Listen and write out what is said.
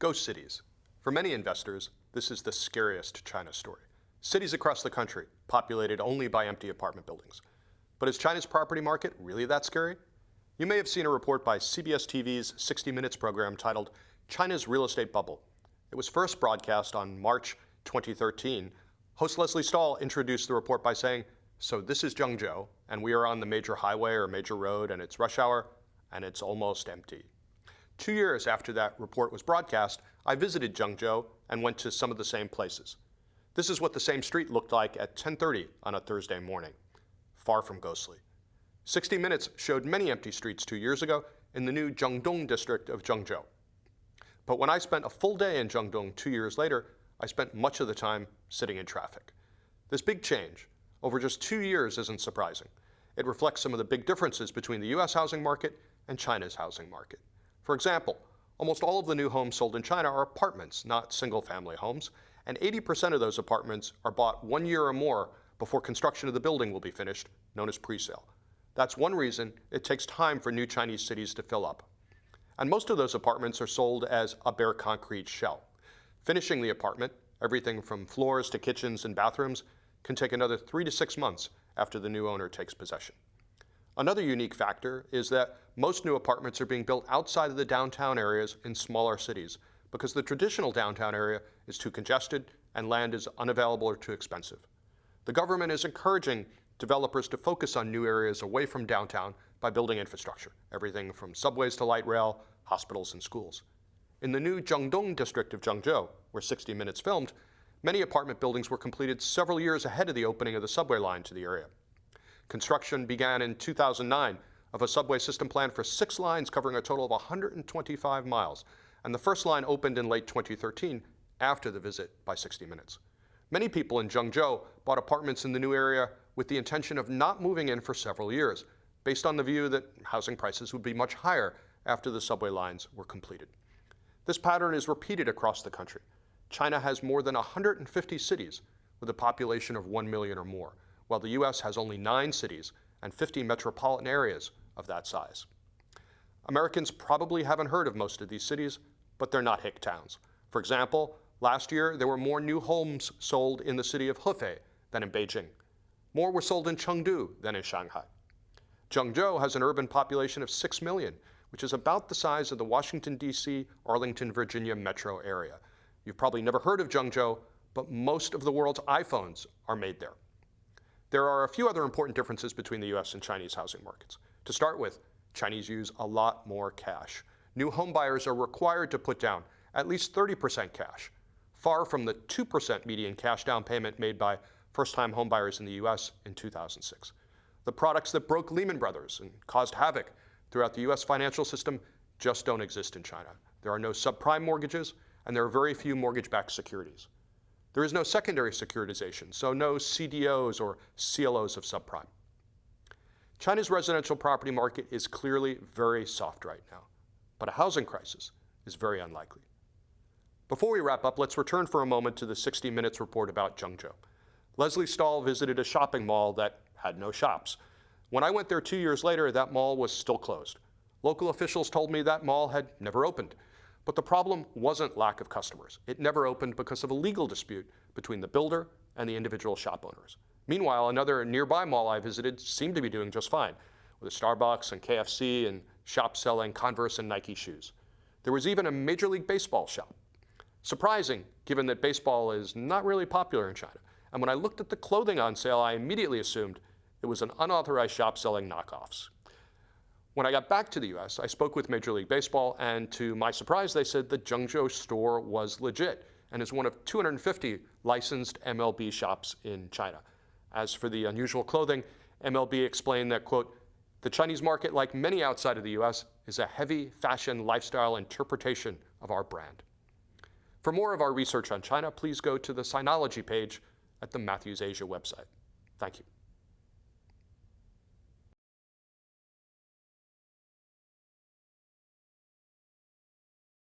Ghost cities. For many investors, this is the scariest China story. Cities across the country, populated only by empty apartment buildings. But is China's property market really that scary? You may have seen a report by CBS TV's 60 Minutes program titled China's Real Estate Bubble. It was first broadcast on March 2013. Host Leslie Stahl introduced the report by saying, "So this is Zhengzhou, and we are on the major highway or major road, and it's rush hour, and it's almost empty." 2 years after that report was broadcast, I visited Zhengzhou and went to some of the same places. This is what the same street looked like at 10:30 on a Thursday morning. Far from ghostly. 60 Minutes showed many empty streets 2 years ago in the new Jiangdong district of Zhengzhou. But when I spent a full day in Jiangdong 2 years later, I spent much of the time sitting in traffic. This big change over just 2 years isn't surprising. It reflects some of the big differences between the US housing market and China's housing market. For example, almost all of the new homes sold in China are apartments, not single-family homes, and 80% of those apartments are bought 1 year or more before construction of the building will be finished, known as pre-sale. That's one reason it takes time for new Chinese cities to fill up. And most of those apartments are sold as a bare concrete shell. Finishing the apartment, everything from floors to kitchens and bathrooms, can take another 3 to 6 months after the new owner takes possession. Another unique factor is that most new apartments are being built outside of the downtown areas in smaller cities because the traditional downtown area is too congested and land is unavailable or too expensive. The government is encouraging developers to focus on new areas away from downtown by building infrastructure, everything from subways to light rail, hospitals and schools. In the new Jiangdong district of Zhengzhou, where 60 Minutes filmed, many apartment buildings were completed several years ahead of the opening of the subway line to the area. Construction began in 2009 of a subway system planned for 6 lines covering a total of 125 miles, and the first line opened in late 2013 after the visit by 60 Minutes. Many people in Zhengzhou bought apartments in the new area with the intention of not moving in for several years, based on the view that housing prices would be much higher after the subway lines were completed. This pattern is repeated across the country. China has more than 150 cities with a population of 1 million or more, while the US has only 9 cities and 50 metropolitan areas of that size. Americans probably haven't heard of most of these cities, but they're not hick towns. For example, last year there were more new homes sold in the city of Hefei than in Beijing. More were sold in Chengdu than in Shanghai. Zhengzhou has an urban population of 6 million, which is about the size of the Washington, D.C., Arlington, Virginia metro area. You've probably never heard of Zhengzhou, but most of the world's iPhones are made there. There are a few other important differences between the US and Chinese housing markets. To start with, Chinese use a lot more cash. New home buyers are required to put down at least 30% cash, far from the 2% median cash down payment made by first-time home buyers in the US in 2006. The products that broke Lehman Brothers and caused havoc throughout the US financial system just don't exist in China. There are no subprime mortgages, and there are very few mortgage-backed securities. There is no secondary securitization, so no CDOs or CLOs of subprime. China's residential property market is clearly very soft right now, but a housing crisis is very unlikely. Before we wrap up, let's return for a moment to the 60 Minutes report about Zhengzhou. Leslie Stahl visited a shopping mall that had no shops. When I went there 2 years later, that mall was still closed. Local officials told me that mall had never opened. But the problem wasn't lack of customers. It never opened because of a legal dispute between the builder and the individual shop owners. Meanwhile, another nearby mall I visited seemed to be doing just fine, with a Starbucks and KFC and shops selling Converse and Nike shoes. There was even a Major League Baseball shop. Surprising, given that baseball is not really popular in China. And when I looked at the clothing on sale, I immediately assumed it was an unauthorized shop selling knockoffs. When I got back to the US, I spoke with Major League Baseball, and to my surprise, they said the Zhengzhou store was legit and is one of 250 licensed MLB shops in China. As for the unusual clothing, MLB explained that, quote, "The Chinese market, like many outside of the US, is a heavy fashion lifestyle interpretation of our brand." For more of our research on China, please go to the Sinology page at the Matthews Asia website. Thank you.